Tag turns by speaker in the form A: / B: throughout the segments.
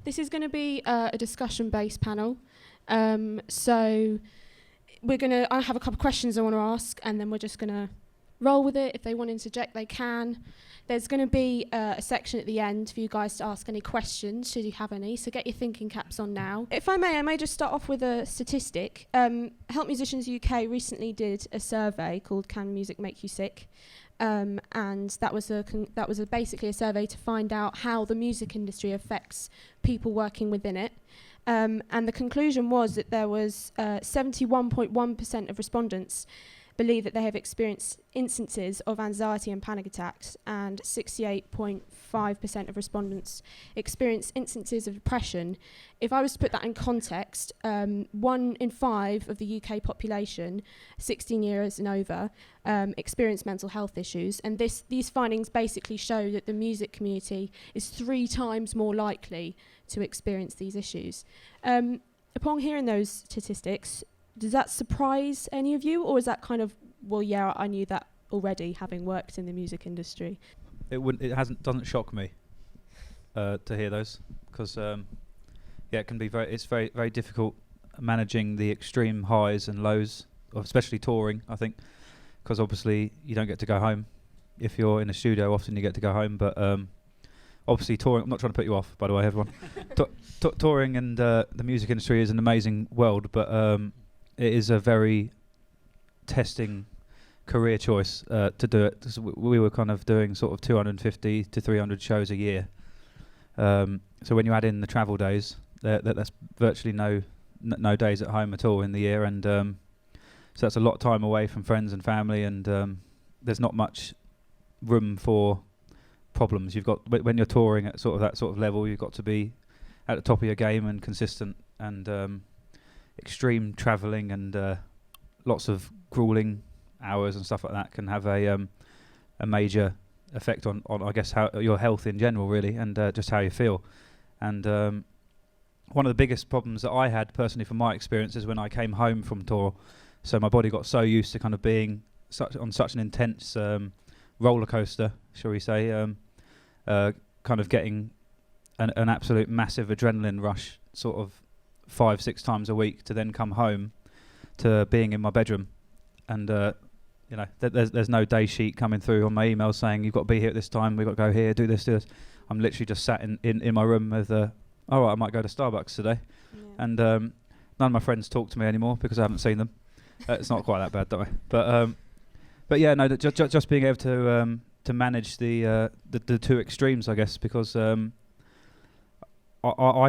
A: This is going to be a discussion-based panel. So I have a couple of questions I want to ask, and then we're just going to roll with it. If they want to interject, they can. There's going to be a section at the end for you guys to ask any questions, should you have any. So get your thinking caps on now. If I may just start off with a statistic. Help Musicians UK recently did a survey called "Can Music Make You Sick?" And that was basically a survey to find out how the music industry affects people working within it. And the conclusion was that there was 71.1% of respondents believe that they have experienced instances of anxiety and panic attacks, and 68.5% of respondents experience instances of depression. If I was to put that in context, 1 in 5 of the UK population, 16 years and over, experience mental health issues, and these findings basically show that the music community is 3 times more likely to experience these issues. Upon hearing those statistics, does that surprise any of you, or is that kind of, well, yeah, I knew that already, having worked in the music industry?
B: Doesn't shock me to hear those, because it can be very very difficult managing the extreme highs and lows, especially touring. I think, because obviously you don't get to go home. If you're in a studio, often you get to go home, but obviously touring. I'm not trying to put you off, by the way, everyone. Touring and the music industry is an amazing world, but it is a very testing career choice to do it. So we were kind of doing sort of 250 to 300 shows a year. So when you add in the travel days, that's virtually no days at home at all in the year, and so that's a lot of time away from friends and family, and there's not much room for problems. You've got, when you're touring at sort of that sort of level, you've got to be at the top of your game and consistent, and extreme travelling and lots of grueling hours and stuff like that can have a major effect on I guess how your health in general, really, and just how you feel. And one of the biggest problems that I had personally from my experience is when I came home from tour. So my body got so used to kind of being on such an intense roller coaster, shall we say, kind of getting an absolute massive adrenaline rush sort of 5-6 times a week, to then come home to being in my bedroom, and there's no day sheet coming through on my emails saying you've got to be here at this time, we've got to go here, do this. I'm literally just sat in my room with I might go to Starbucks today. Yeah. And none of my friends talk to me anymore because I haven't seen them. It's not quite that bad, don't I? But yeah, no, just being able to manage the 2 extremes, I guess, because I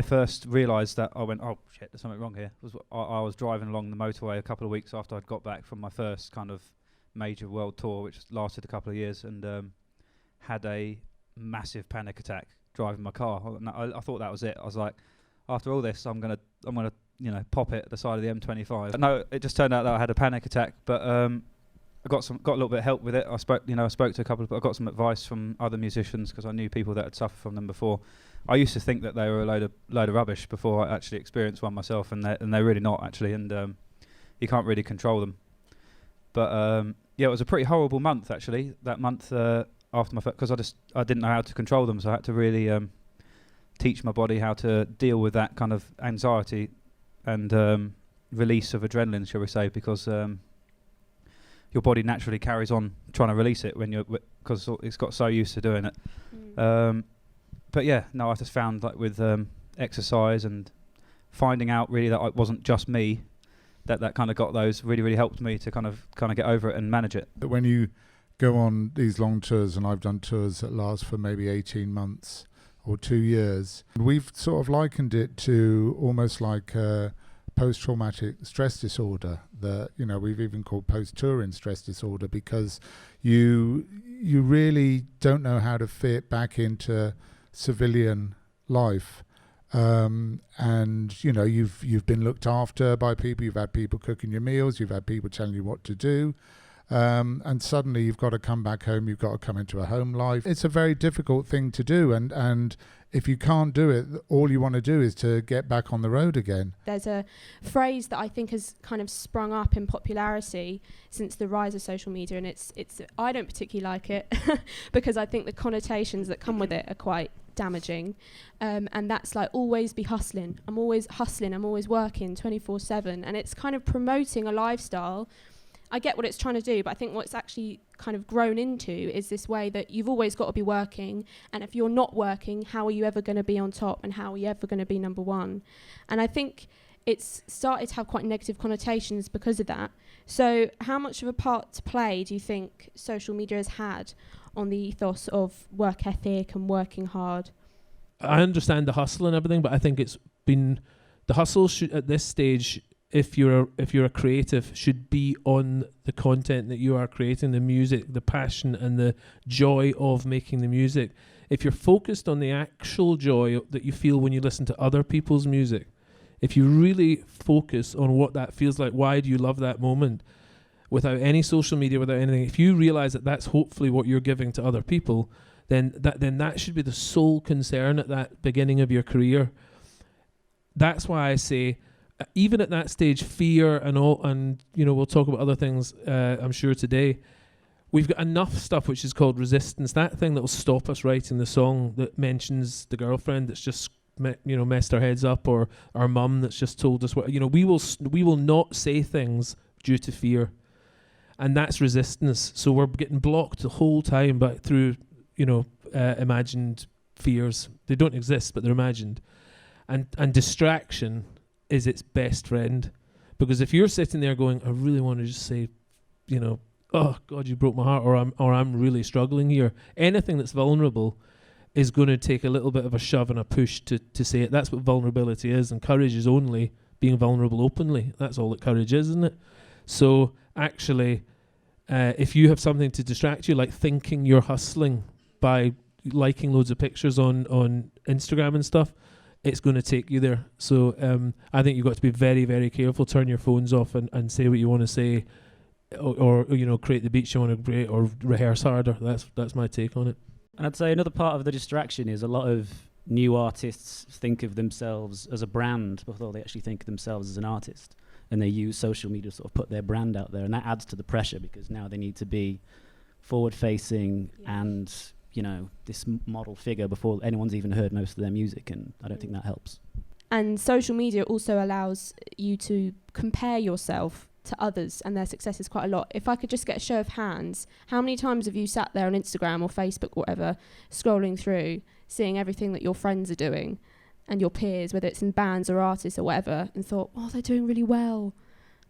B: first realised that I went, oh shit, there's something wrong here. I was driving along the motorway a couple of weeks after I'd got back from my first kind of major world tour, which lasted a couple of years, and had a massive panic attack driving my car. I thought that was it. I was like, after all this, I'm gonna pop it at the side of the M25. No, it just turned out that I had a panic attack, but I got a little bit of help with it. I spoke to a couple of, I got some advice from other musicians because I knew people that had suffered from them before. I used to think that they were a load of rubbish before I actually experienced one myself, and they're really not, actually, and you can't really control them. But it was a pretty horrible month, actually, that month after my first, because I didn't know how to control them, so I had to really teach my body how to deal with that kind of anxiety and release of adrenaline, shall we say, because your body naturally carries on trying to release it because it's got so used to doing it. But yeah, no, I just found, like, with exercise and finding out really that it wasn't just me, that kind of got those, really helped me to kind of get over it and manage it.
C: When you go on these long tours, and I've done tours that last for maybe 18 months or 2 years, we've sort of likened it to almost like post-traumatic stress disorder, that we've even called post-touring stress disorder, because you really don't know how to fit back into civilian life, and you've been looked after by people, you've had people cooking your meals, you've had people telling you what to do, and suddenly you've got to come back home, you've got to come into a home life. It's a very difficult thing to do, and if you can't do it, all you want to do is to get back on the road again.
A: There's a phrase that I think has kind of sprung up in popularity since the rise of social media, and it's I don't particularly like it because I think the connotations that come with it are quite damaging. And that's like always be hustling. I'm always hustling. I'm always working 24/7. And it's kind of promoting a lifestyle. I get what it's trying to do, but I think what it's actually kind of grown into is this way that you've always got to be working. And if you're not working, how are you ever going to be on top? And how are you ever going to be number one? And I think it's started to have quite negative connotations because of that. So how much of a part to play do you think social media has had on the ethos of work ethic and working hard?
D: I understand the hustle and everything, but I think it's been the hustle at this stage, if you're a creative, should be on the content that you are creating, the music, the passion and the joy of making the music. If you're focused on the actual joy that you feel when you listen to other people's music, if you really focus on what that feels like, why do you love that moment, without any social media, without anything, if you realize that that's hopefully what you're giving to other people, then that should be the sole concern at that beginning of your career. That's why I say, even at that stage, fear and all, and we'll talk about other things, I'm sure today, we've got enough stuff which is called resistance, that thing that will stop us writing the song that mentions the girlfriend that's just messed our heads up, or our mum that's just told us what, we will not say things due to fear, and that's resistance. So we're getting blocked the whole time, but through imagined fears. They don't exist, but they're imagined, and distraction is its best friend, because if you're sitting there going, I really want to just say, oh God, you broke my heart, or I'm really struggling here, anything that's vulnerable is going to take a little bit of a shove and a push to say it. That's what vulnerability is, and courage is only being vulnerable openly. That's all that courage is, isn't it? So actually, if you have something to distract you, like thinking you're hustling by liking loads of pictures on Instagram and stuff, it's going to take you there. So I think you've got to be very, very careful. Turn your phones off and say what you want to say, or create the beats you want to create, or rehearse harder. That's my take on it.
E: And I'd say another part of the distraction is a lot of new artists think of themselves as a brand before they actually think of themselves as an artist. And they use social media to sort of put their brand out there. And that adds to the pressure, because now they need to be forward-facing and, this model figure before anyone's even heard most of their music. And I don't think that helps.
A: And social media also allows you to compare yourself to others and their successes quite a lot. If I could just get a show of hands, how many times have you sat there on Instagram or Facebook or whatever, scrolling through, seeing everything that your friends are doing and your peers, whether it's in bands or artists or whatever, and thought, oh, they're doing really well.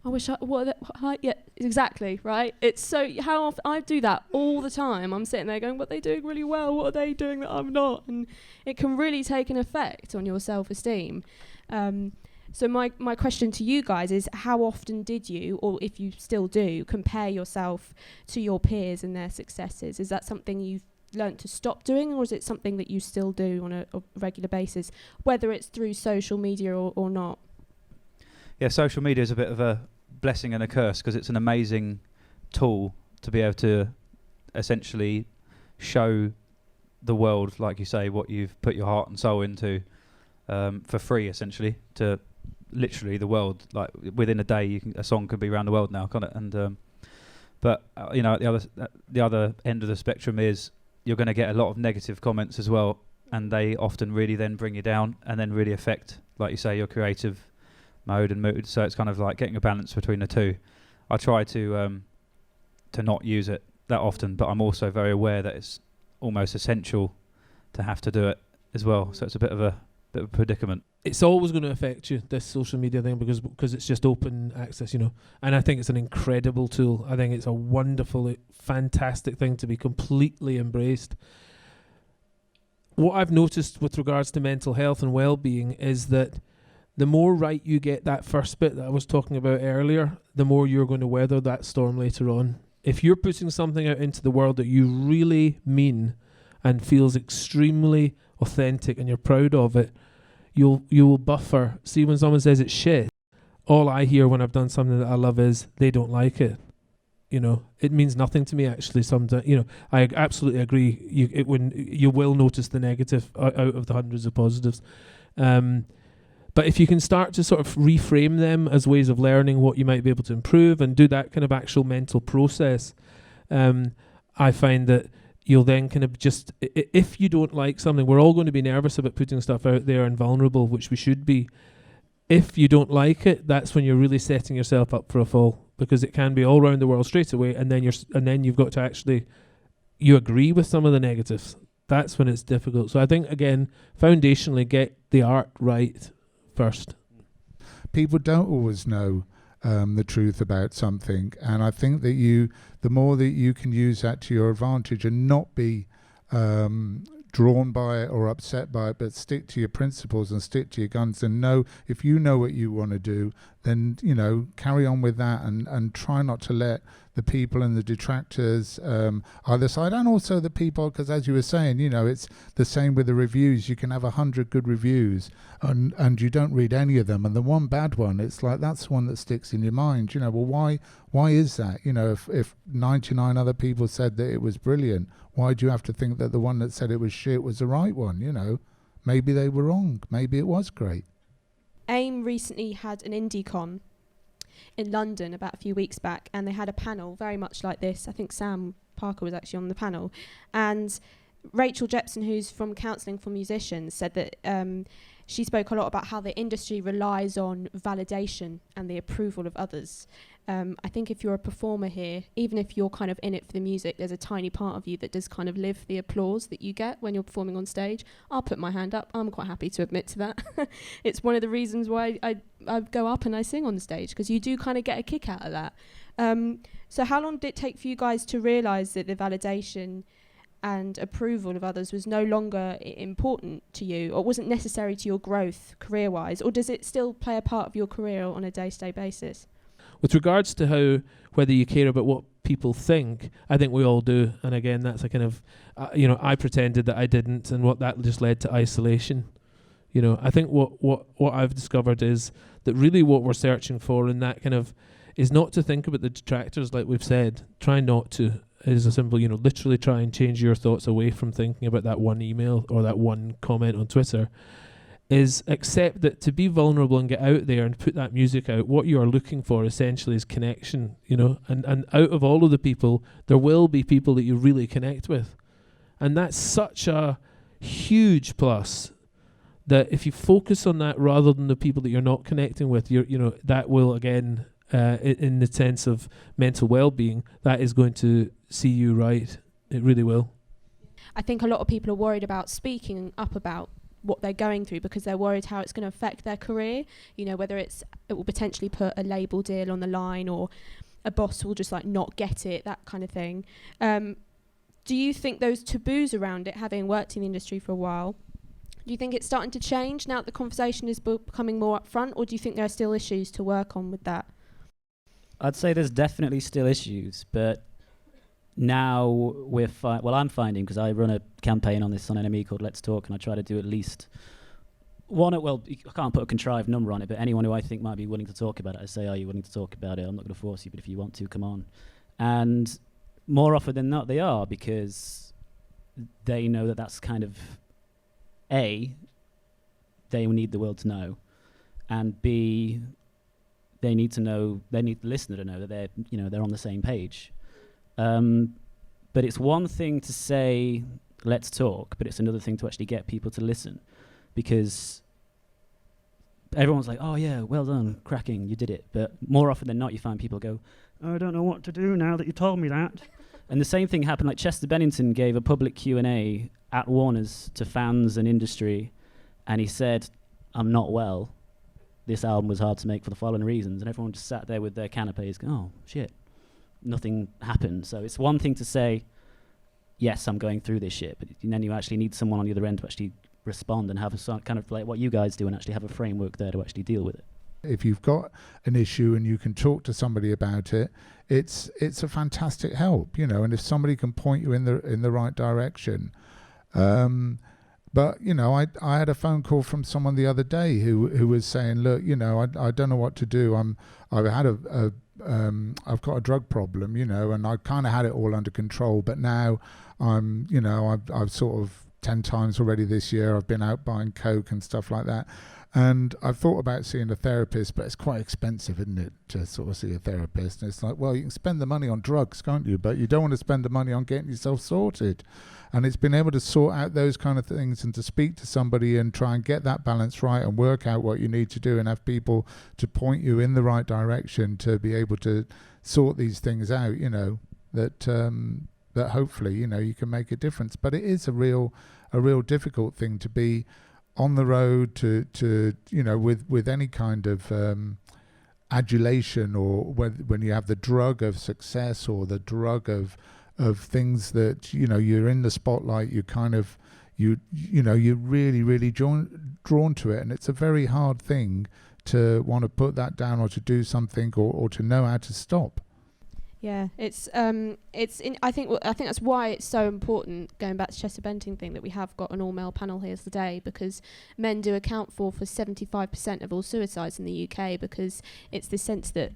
A: I wish yeah, exactly, right? It's so, how often, I do that all the time. I'm sitting there going, but they're doing really well. What are they doing that I'm not? And it can really take an effect on your self-esteem. So my question to you guys is, how often did you, or if you still do, compare yourself to your peers and their successes? Is that something you've learnt to stop doing, or is it something that you still do on a regular basis, whether it's through social media or not?
B: Yeah, social media is a bit of a blessing and a curse, because it's an amazing tool to be able to essentially show the world, like you say, what you've put your heart and soul into for free, essentially, to literally the world. Like within a day, a song could be around the world now, can't it? And but at the other end of the spectrum is you're going to get a lot of negative comments as well, and they often really then bring you down and then really affect, like you say, your creative mode and mood. So it's kind of like getting a balance between the two. I try to not use it that often, but I'm also very aware that it's almost essential to have to do it as well. So it's a bit of a predicament.
D: It's always going to affect you, this social media thing, because it's just open access, and I think it's an incredible tool. I think it's a wonderful, fantastic thing to be completely embraced. What I've noticed with regards to mental health and well-being is that the more right you get that first bit that I was talking about earlier, the more you're going to weather that storm later on. If you're putting something out into the world that you really mean and feels extremely authentic and you're proud of it, you will buffer. See, when someone says it's shit, all I hear when I've done something that I love is they don't like it. It means nothing to me, actually. Sometimes, I absolutely agree. You will notice the negative out of the hundreds of positives. But if you can start to sort of reframe them as ways of learning what you might be able to improve and do that kind of actual mental process, I find that you'll then kind of just, if you don't like something, we're all going to be nervous about putting stuff out there and vulnerable, which we should be. If you don't like it, that's when you're really setting yourself up for a fall, because it can be all around the world straight away, and then you've got to actually, you agree with some of the negatives. That's when it's difficult. So I think, again, foundationally, get the art right first.
C: People don't always know the truth about something, and I think that the more that you can use that to your advantage and not be drawn by it or upset by it, but stick to your principles and stick to your guns, and know, if you know what you want to do, then carry on with that, and try not to let the people and the detractors either side, and also the people, because as you were saying, it's the same with the reviews. You can have 100 good reviews and you don't read any of them, and the one bad one, it's like that's the one that sticks in your mind. Well, why is that? If 99 other people said that it was brilliant, why do you have to think that the one that said it was shit was the right one? Maybe they were wrong, maybe it was great.
A: AIM recently had an IndieCon in London about a few weeks back, and they had a panel very much like this. I think Sam Parker was actually on the panel, and Rachel Jepson, who's from Counselling for Musicians, said that she spoke a lot about how the industry relies on validation and the approval of others. I think if you're a performer here, even if you're kind of in it for the music, there's a tiny part of you that does kind of live the applause that you get when you're performing on stage. I'll put my hand up. I'm quite happy to admit to that. It's one of the reasons why I go up and I sing on the stage, because you do kind of get a kick out of that. So how long did it take for you guys to realise that the validation and approval of others was no longer important to you, or wasn't necessary to your growth career-wise, or does it still play a part of your career on a day-to-day basis?
D: With regards to whether you care about what people think, I think we all do. And again, that's a kind of, I pretended that I didn't, and what that just led to isolation. I think what I've discovered is that really what we're searching for in that kind of is not to think about the detractors, like we've said. Try not to. It is a simple, literally try and change your thoughts away from thinking about that one email or that one comment on Twitter. Is accept that to be vulnerable and get out there and put that music out, what you are looking for essentially is connection, and out of all of the people, there will be people that you really connect with. And that's such a huge plus, that if you focus on that rather than the people that you're not connecting with, that will, again, in the sense of mental well-being, that is going to see you right. It really will.
A: I think a lot of people are worried about speaking up about what they're going through, because they're worried how it's going to affect their career, whether it will potentially put a label deal on the line, or a boss will just not get it, that kind of thing. Do you think those taboos around it, having worked in the industry for a while, do you think it's starting to change now that the conversation is becoming more upfront, or do you think there are still issues to work on with that?
E: I'd say there's definitely still issues, but now I'm finding, because I run a campaign on this on NME called Let's Talk, and I try to do at least one. I can't put a contrived number on it, but anyone who I think might be willing to talk about it, I say, are you willing to talk about it? I'm not going to force you, but if you want to, come on. And more often than not, they are, because they know that that's kind of, A, they need the world to know, and B, they need the listener to know that they're on the same page. But it's one thing to say, let's talk, but it's another thing to actually get people to listen, because everyone's like, oh yeah, well done, cracking, you did it. But more often than not, you find people go, oh, I don't know what to do now that you told me that. And the same thing happened, like Chester Bennington gave a public Q&A at Warner's to fans and industry, and he said, I'm not well. This album was hard to make for the following reasons. And everyone just sat there with their canapes going, oh, shit. Nothing happened. So it's one thing to say, yes, I'm going through this shit, but then you actually need someone on the other end to actually respond and have a kind of like what you guys do, and actually have a framework there to actually deal with it. If
C: you've got an issue and you can talk to somebody about it, it's a fantastic help, and if somebody can point you in the right direction. But I had a phone call from someone the other day who was saying, look, I don't know what to do. I've got a drug problem, and I kind of had it all under control, but now I've sort of 10 times already this year. I've been out buying Coke and stuff like that. And I've thought about seeing a therapist, but it's quite expensive, isn't it, to sort of see a therapist? And it's like, well, you can spend the money on drugs, can't you? But you don't want to spend the money on getting yourself sorted. And it's been able to sort out those kind of things and to speak to somebody and try and get that balance right and work out what you need to do and have people to point you in the right direction to be able to sort these things out, you know, that that hopefully, you know, you can make a difference. But it is a real difficult thing to be on the road to you know, with any kind of adulation, or when you have the drug of success or the drug of things that, you know, you're in the spotlight, you kind of you know, you're really drawn to it, and it's a very hard thing to want to put that down or to do something or to know how to stop.
A: Yeah, I think that's why it's so important, going back to Chester Benting thing, that we have got an all-male panel here today, because men do account for 75% of all suicides in the UK, because it's the sense that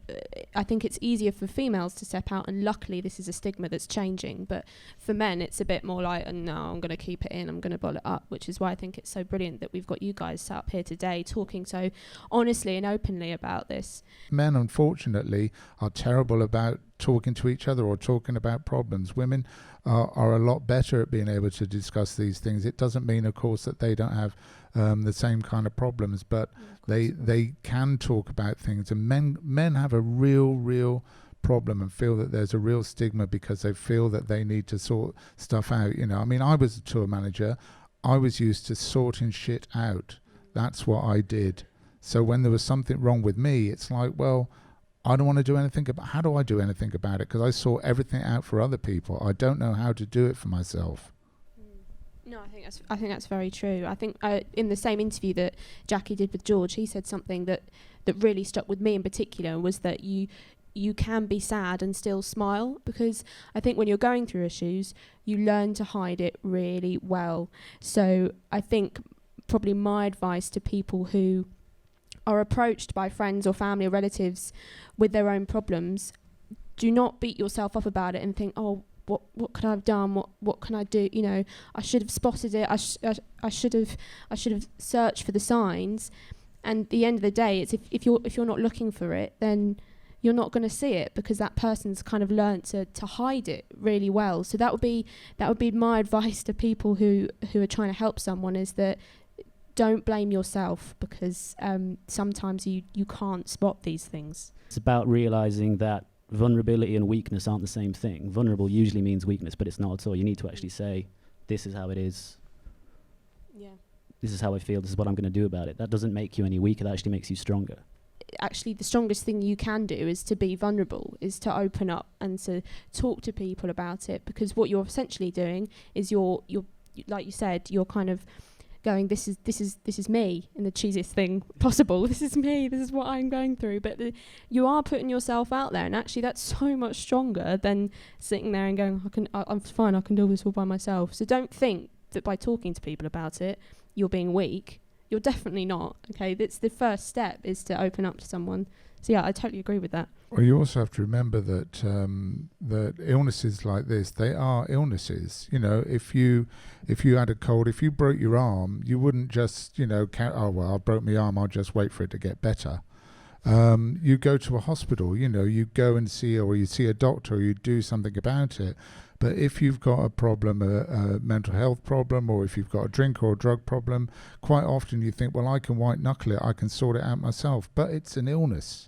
A: I think it's easier for females to step out, and luckily this is a stigma that's changing, but for men it's a bit more like, no, I'm going to keep it in, I'm going to bottle it up, which is why I think it's so brilliant that we've got you guys sat up here today talking so honestly and openly about this.
C: Men, unfortunately, are terrible about talking to each other or talking about problems. Women are a lot better at being able to discuss these things. It doesn't mean, of course, that they don't have the same kind of problems, but they can talk about things. And men have a real problem and feel that there's a real stigma because they feel that they need to sort stuff out. You know, I mean, I was a tour manager. I was used to sorting shit out. That's what I did. So when there was something wrong with me, it's like, well, I don't want to do anything about. How do I do anything about it? Because I sort everything out for other people. I don't know how to do it for myself.
A: No, I think that's very true. I think in the same interview that Jackie did with George, he said something that really stuck with me in particular, was that you can be sad and still smile, because I think when you're going through issues, you learn to hide it really well. So I think probably my advice to people who are approached by friends or family or relatives with their own problems, do not beat yourself up about it and think, oh, what could I have done? What can I do? You know, I should have spotted it. I should have searched for the signs. And at the end of the day, it's if you're not looking for it, then you're not going to see it, because that person's kind of learnt to hide it really well. So that would be my advice to people who are trying to help someone, is that don't blame yourself, because sometimes you can't spot these things.
E: It's about realizing that vulnerability and weakness aren't the same thing. Vulnerable usually means weakness, but it's not at all. You need to actually say, this is how it is.
A: Yeah.
E: This is how I feel. This is what I'm going to do about it. That doesn't make you any weaker. That actually makes you stronger.
A: Actually, the strongest thing you can do is to be vulnerable, is to open up and to talk to people about it, because what you're essentially doing is you're like you said, you're kind of going, this is me, in the cheesiest thing possible. This is me. This is what I'm going through. But you are putting yourself out there, and actually that's so much stronger than sitting there and going, I'm fine. I can do this all by myself. So don't think that by talking to people about it, you're being weak. You're definitely not. Okay, that's the first step, is to open up to someone. So yeah, I totally agree with that.
C: Well, you also have to remember that that illnesses like this, they are illnesses. You know, if you had a cold, if you broke your arm, you wouldn't just, you know, oh well, I broke my arm, I'll just wait for it to get better. You go to a hospital, you know, you go and see, or you see a doctor, or you do something about it. But if you've got a problem, a mental health problem, or if you've got a drink or a drug problem, quite often you think, well, I can white knuckle it, I can sort it out myself. But it's an illness.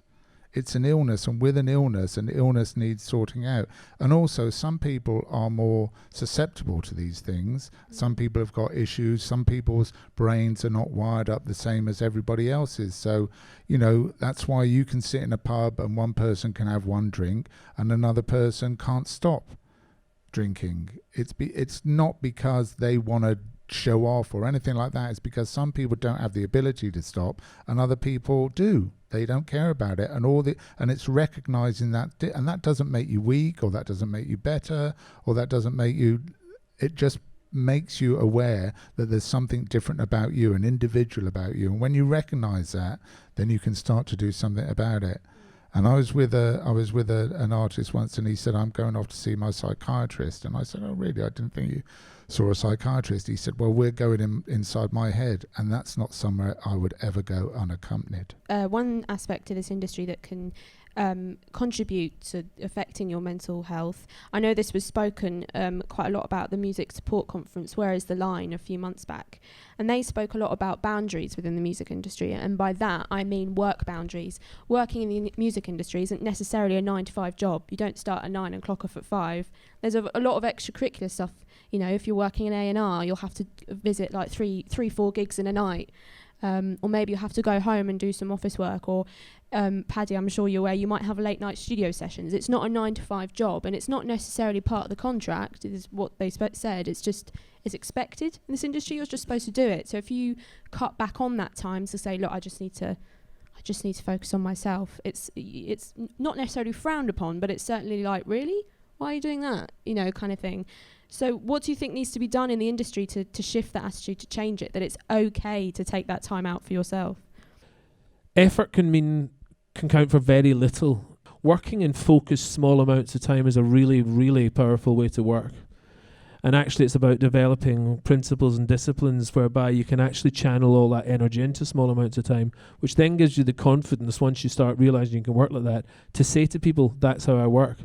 C: It's an illness, and with an illness needs sorting out. And also, some people are more susceptible to these things. Some people have got issues. Some people's brains are not wired up the same as everybody else's. So, you know, that's why you can sit in a pub and one person can have one drink and another person can't stop drinking. It's not because they want to show off or anything like that. It's because some people don't have the ability to stop, and other people do. They don't care about it, and it's recognizing that, and that doesn't make you weak, or that doesn't make you better, or that doesn't make you. It just makes you aware that there's something different about you, an individual about you, and when you recognize that, then you can start to do something about it. And I was with an artist once, and he said, I'm going off to see my psychiatrist. And I said, oh, really? I didn't think you saw a psychiatrist. He said, well, we're going inside my head, and that's not somewhere I would ever go unaccompanied.
A: One aspect of this industry that can contribute to affecting your mental health. I know this was spoken quite a lot about the Music Support Conference, Where is the Line, a few months back. And they spoke a lot about boundaries within the music industry. And by that, I mean work boundaries. Working in the music industry isn't necessarily a 9-to-5 job. You don't start at 9 and clock off at 5. There's a lot of extracurricular stuff. You know, if you're working in A&R, you'll have to visit like 3-4 gigs in a night. Or maybe you have to go home and do some office work, or Paddy, I'm sure you're aware, you might have late night studio sessions. It's not a 9-to-5 job, and it's not necessarily part of the contract, is what they said. It's just, it's expected in this industry. You're just supposed to do it. So if you cut back on that time to say, look, I just need to focus on myself, it's not necessarily frowned upon, but it's certainly like, really? Why are you doing that? You know, kind of thing. So what do you think needs to be done in the industry to shift that attitude, to change it, that it's okay to take that time out for yourself?
D: Effort can count for very little. Working in focused small amounts of time is a really, really powerful way to work. And actually it's about developing principles and disciplines whereby you can actually channel all that energy into small amounts of time, which then gives you the confidence, once you start realizing you can work like that, to say to people, that's how I work.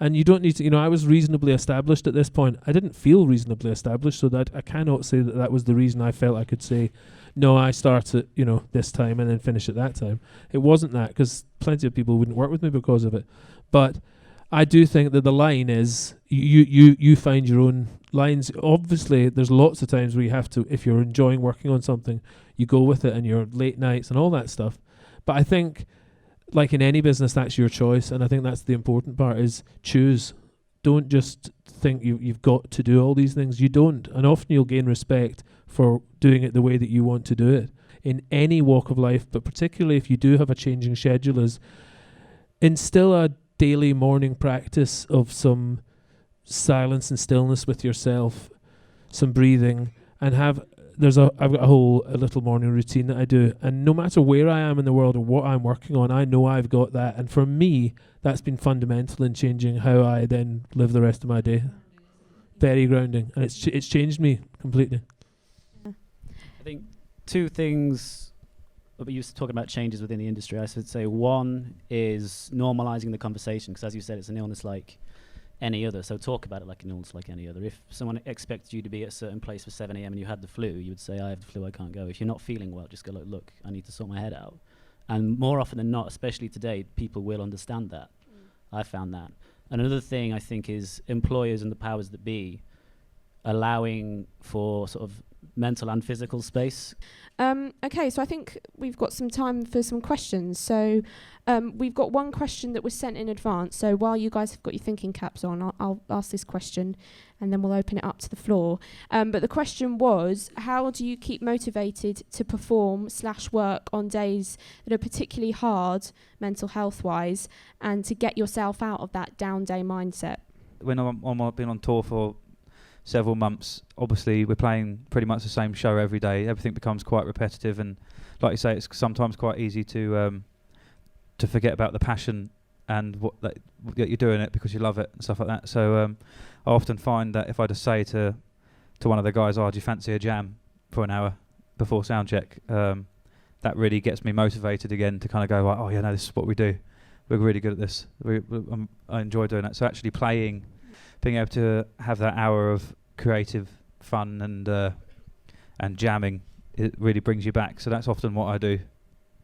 D: And you don't need to, I was reasonably established at this point. I didn't feel reasonably established, so that I cannot say that was the reason I felt I could say, no, I start at, this time and then finish at that time. It wasn't that, because plenty of people wouldn't work with me because of it. But I do think that the line is, you find your own lines. Obviously, there's lots of times where you have to, if you're enjoying working on something, you go with it and your late nights and all that stuff. But I think, like in any business, that's your choice, and I think that's the important part, is choose. Don't just think you've got to do all these things. You don't, and often you'll gain respect for doing it the way that you want to do it in any walk of life, but particularly if you do have a changing schedule, is instill a daily morning practice of some silence and stillness with yourself, some breathing, and I've got a little morning routine that I do, and no matter where I am in the world or what I'm working on, I know I've got that, and for me that's been fundamental in changing how I then live the rest of my day. Very grounding, and it's changed me completely.
E: I think two things, we used to talk about changes within the industry. I should say one is normalizing the conversation, because as you said, it's an illness like any other, so talk about it like an illness like any other. If someone expected you to be at a certain place for 7 a.m. and you had the flu, you would say, I have the flu, I can't go. If you're not feeling well, just go, look, I need to sort my head out. And more often than not, especially today, people will understand that. I found that. Another thing I think is employers and the powers that be allowing for sort of mental and physical space.
A: Okay, so I think we've got some time for some questions. So we've got one question that was sent in advance. So while you guys have got your thinking caps on, I'll ask this question and then we'll open it up to the floor. But the question was, how do you keep motivated to perform/work on days that are particularly hard mental health-wise, and to get yourself out of that down day mindset?
B: When I've been on tour for several months, obviously we're playing pretty much the same show every day. Everything becomes quite repetitive, and like you say, it's sometimes quite easy to forget about the passion and what you're doing it because you love it and stuff like that. So I often find that if I just say to one of the guys, do you fancy a jam for an hour before sound check, that really gets me motivated again to kind of go, oh yeah, no, this is what we do. We're really good at this. I enjoy doing that. So actually playing, being able to have that hour of creative fun and jamming, it really brings you back. So that's often what I do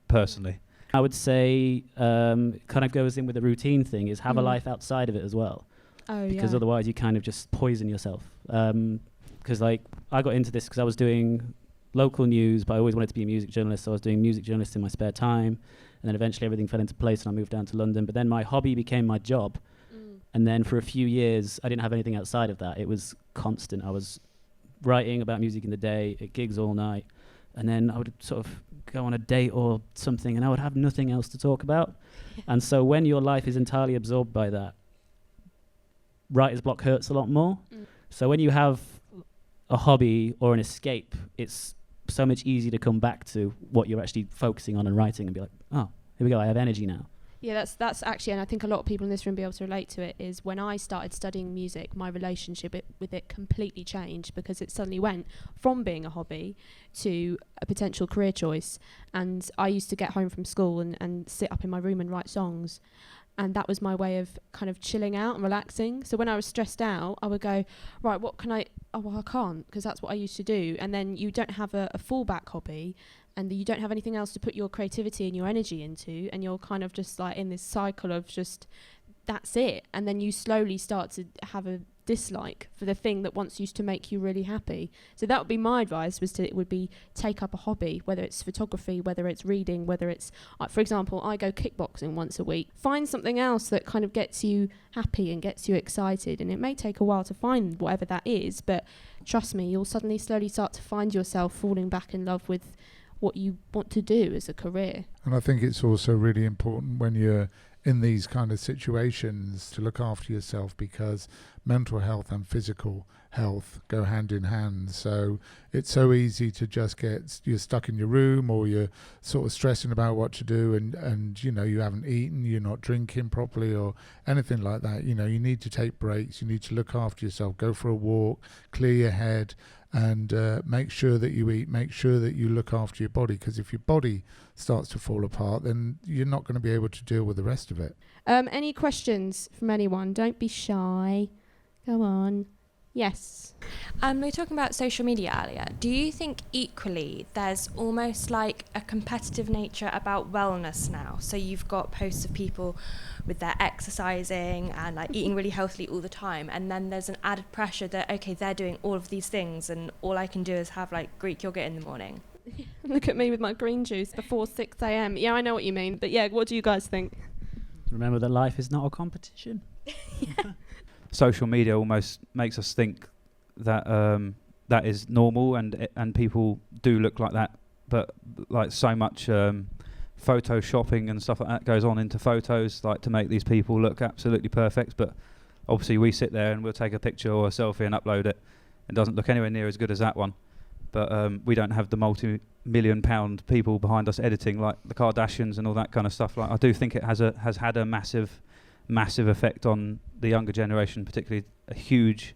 B: personally.
E: I would say kind of goes in with the routine thing, is have a life outside of it as well. Because otherwise you kind of just poison yourself. Because like I got into this because I was doing local news, but I always wanted to be a music journalist, so I was doing music journalist in my spare time, and then eventually everything fell into place and I moved down to London. But then my hobby became my job. And then for a few years, I didn't have anything outside of that. It was constant. I was writing about music in the day, at gigs all night, and then I would sort of go on a date or something, and I would have nothing else to talk about. And so when your life is entirely absorbed by that, writer's block hurts a lot more. So when you have a hobby or an escape, it's so much easier to come back to what you're actually focusing on and writing and be like, oh, here we go, I have energy now.
A: Yeah, that's actually, and I think a lot of people in this room be able to relate to it, is when I started studying music, my relationship with it completely changed, because it suddenly went from being a hobby to a potential career choice. And I used to get home from school and sit up in my room and write songs. And that was my way of kind of chilling out and relaxing. So when I was stressed out, I would go, right, what can I... Oh, well, I can't, because that's what I used to do. And then you don't have a fallback hobby, and you don't have anything else to put your creativity and your energy into, and you're kind of just like in this cycle of just, that's it. And then you slowly start to have a dislike for the thing that once used to make you really happy. So that would be my advice, would be take up a hobby, whether it's photography, whether it's reading, whether it's, for example, I go kickboxing once a week. Find something else that kind of gets you happy and gets you excited, and it may take a while to find whatever that is, but trust me, you'll suddenly slowly start to find yourself falling back in love with what you want to do as a career.
C: And I think it's also really important when you're in these kind of situations to look after yourself, because mental health and physical health go hand in hand. So it's so easy to just you're stuck in your room, or you're sort of stressing about what to do, and you know, you haven't eaten, you're not drinking properly or anything like that. You know, you need to take breaks, you need to look after yourself, go for a walk, clear your head, and make sure that you eat, make sure that you look after your body, because if your body starts to fall apart, then you're not going to be able to deal with the rest of it.
A: Any questions from anyone? Don't be shy. Go on. Yes.
F: We were talking about social media earlier. Do you think equally there's almost like a competitive nature about wellness now? So you've got posts of people with their exercising and like eating really healthily all the time, and then there's an added pressure that, okay, they're doing all of these things and all I can do is have like Greek yogurt in the morning.
A: Look at me with my green juice before 6 a.m. Yeah, I know what you mean. But yeah, what do you guys think?
E: Remember that life is not a competition.
A: Yeah.
B: Social media almost makes us think that that is normal, and people do look like that, but like so much photoshopping and stuff like that goes on into photos, like to make these people look absolutely perfect. But obviously we sit there and we'll take a picture or a selfie and upload it. It doesn't look anywhere near as good as that one. But we don't have the multi-million-pound people behind us editing like the Kardashians and all that kind of stuff. Like, I do think it has had a massive effect on the younger generation, particularly a huge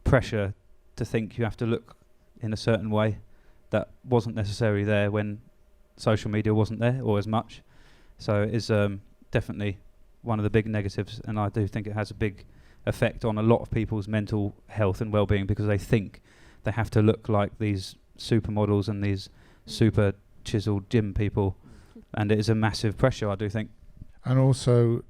B: pressure to think you have to look in a certain way that wasn't necessarily there when social media wasn't there, or as much. So it is definitely one of the big negatives, and I do think it has a big effect on a lot of people's mental health and well-being, because they think they have to look like these supermodels and these super chiseled gym people, and it is a massive pressure, I do think.
C: And also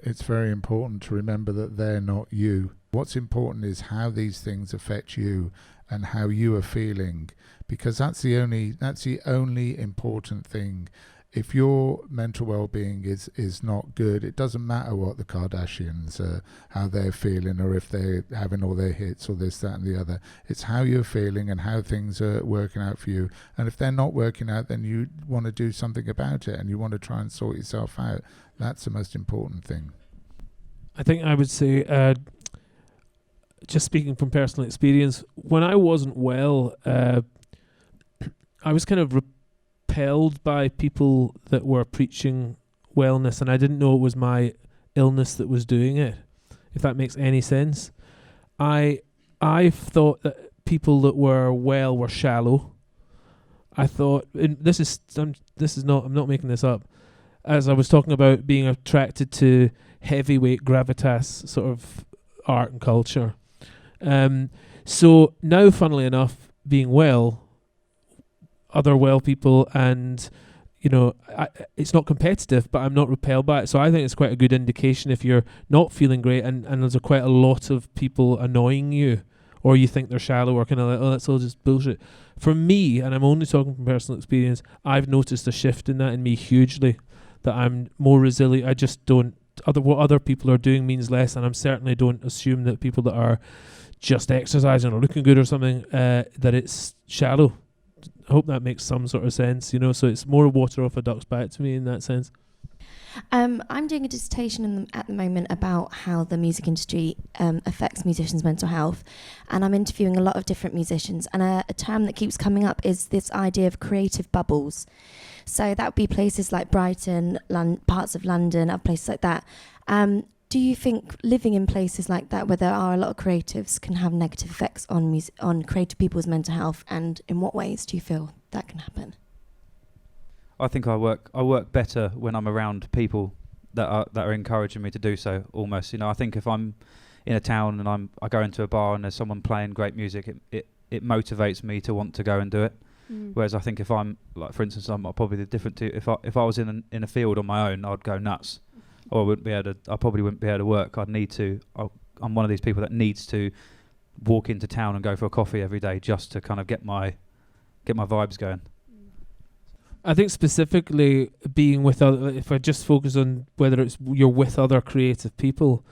C: it's very important to remember that they're not you. What's important is how these things affect you and how you are feeling, because that's the only important thing. If your mental well-being is not good, it doesn't matter what the Kardashians how they're feeling, or if they're having all their hits or this, that and the other. It's how you're feeling and how things are working out for you. And if they're not working out, then you want to do something about it, and you want to try and sort yourself out. That's the most important thing.
D: I think I would say, just speaking from personal experience, when I wasn't well, I was kind of repelled by people that were preaching wellness, and I didn't know it was my illness that was doing it, if that makes any sense. I thought that people that were well were shallow. I thought, and I'm not making this up, as I was talking about being attracted to heavyweight gravitas sort of art and culture. So now, funnily enough, being well, other well people, and it's not competitive, but I'm not repelled by it. So I think it's quite a good indication if you're not feeling great, and there's quite a lot of people annoying you, or you think they're shallow, or kind of like, oh, that's all just bullshit. For me, and I'm only talking from personal experience, I've noticed a shift in that in me hugely, that I'm more resilient. I just don't, what other people are doing means less, and I certainly don't assume that people that are just exercising or looking good or something, that it's shallow. I hope that makes some sort of sense, so it's more water off a duck's back to me in that sense.
G: I'm doing a dissertation at the moment about how the music industry affects musicians' mental health, and I'm interviewing a lot of different musicians, and a term that keeps coming up is this idea of creative bubbles. So that would be places like Brighton, parts of London, other places like that. Do you think living in places like that, where there are a lot of creatives, can have negative effects on creative people's mental health, and in what ways do you feel that can happen?
B: I think I work better when I'm around people that are encouraging me to do so. Almost, I think if I'm in a town and I go into a bar and there's someone playing great music, it motivates me to want to go and do it. Whereas I think if I'm, like, for instance, I'm probably different to if I was in a field on my own, I'd go nuts. Or I probably wouldn't be able to work. I'm one of these people that needs to walk into town and go for a coffee every day just to kind of get my vibes going.
D: I think specifically being with other, if I just focus on whether you're with other creative people,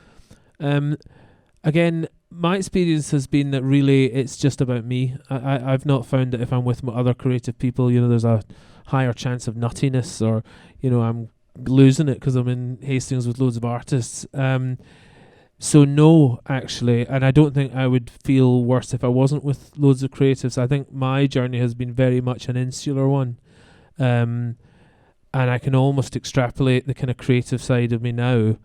D: again, my experience has been that really it's just about me. I've not found that if I'm with other creative people, there's a higher chance of nuttiness, or, I'm losing it because I'm in Hastings with loads of artists. So no, actually, and I don't think I would feel worse if I wasn't with loads of creatives. I think my journey has been very much an insular one. And I can almost extrapolate the kind of creative side of me now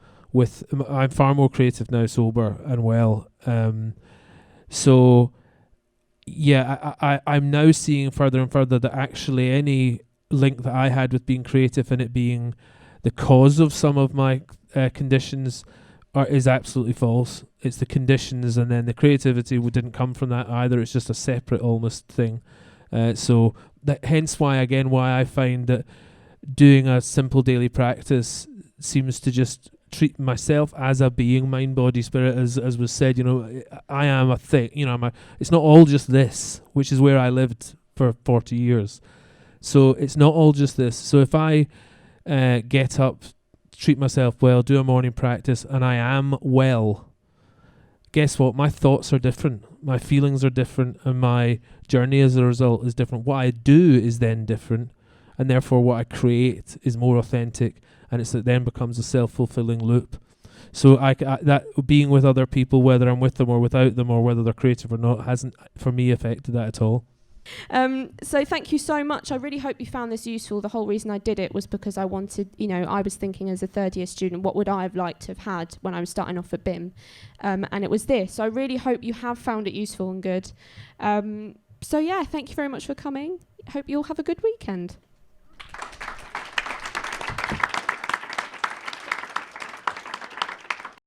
D: I'm far more creative now, sober and well. So yeah, I'm now seeing further and further that actually any link that I had with being creative and it being the cause of some of my conditions is absolutely false. It's the conditions, and then the creativity didn't come from that either. It's just a separate almost thing. So hence why I find that doing a simple daily practice seems to just treat myself as a being, mind, body, spirit, as was said. I am a thing. It's not all just this, which is where I lived for 40 years. So it's not all just this. So if I get up, treat myself well, do a morning practice, and I am well, guess what? My thoughts are different, my feelings are different, and my journey as a result is different. What I do is then different, and therefore what I create is more authentic, and it then becomes a self-fulfilling loop. So that being with other people, whether I'm with them or without them, or whether they're creative or not, hasn't for me affected that at all.
A: So thank you so much. I really hope you found this useful. The whole reason I did it was because I wanted, I was thinking as a third year student, what would I have liked to have had when I was starting off at BIMM? And it was this. So I really hope you have found it useful and good. So yeah, thank you very much for coming. Hope you all have a good weekend.